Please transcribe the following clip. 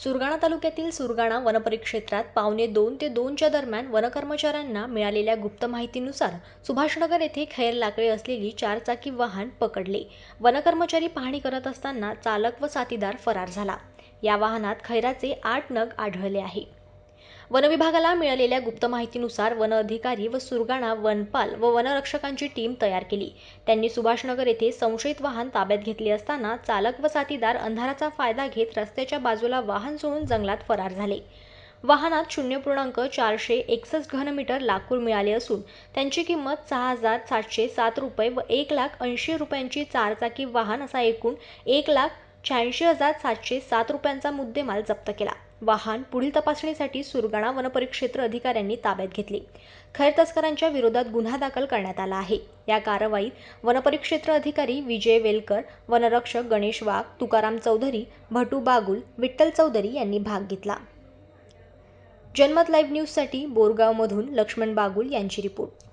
सुरगाणा तालुक्यातील सुरगाणा वनपरिक्षेत्रात पावणे 2 ते 2च्या दरम्यान वनकर्मचाऱ्यांना मिळालेल्या गुप्त माहितीनुसार सुभाषनगर येथे खैर लाकडी असलेली 4 चाकी वाहन पकडले। वनकर्मचारी पाहणी करत असताना चालक व साथीदार फरार झाला। या वाहनात खैराचे 8 नग आढळले आहे। वनविभागाला मिळालेल्या गुप्त माहितीनुसार वन अधिकारी व सुरगाणा वनपाल व वनरक्षकांची टीम तयार केली। त्यांनी सुभाषनगर येथे संशयित वाहन ताब्यात घेतले असताना चालक व साथीदार अंधाराचा फायदा घेत रस्त्याच्या बाजूला वाहन सोडून जंगलात फरार झाले। वाहनात 0.461 घनमीटर लाकूड मिळाले असून त्यांची किंमत 6,707 रुपये व 1,80,000 रुपयांची 4 चाकी वाहन असा एकूण 1,86,707 रुपयांचा मुद्देमाल जप्त केला। वाहन पुढील तपासणीसाठी सुरगाणा वनपरिक्षेत्र अधिकाऱ्यांनी ताब्यात घेतले। खैर तस्करांच्या विरोधात गुन्हा दाखल करण्यात आला आहे। या कारवाईत वनपरिक्षेत्र अधिकारी विजय वेलकर, वनरक्षक गणेश वाघ, तुकाराम चौधरी, भटू बागुल, विठ्ठल चौधरी यांनी भाग घेतला। जनमत लाईव्ह न्यूजसाठी बोरगावमधून लक्ष्मण बागुल यांची रिपोर्ट।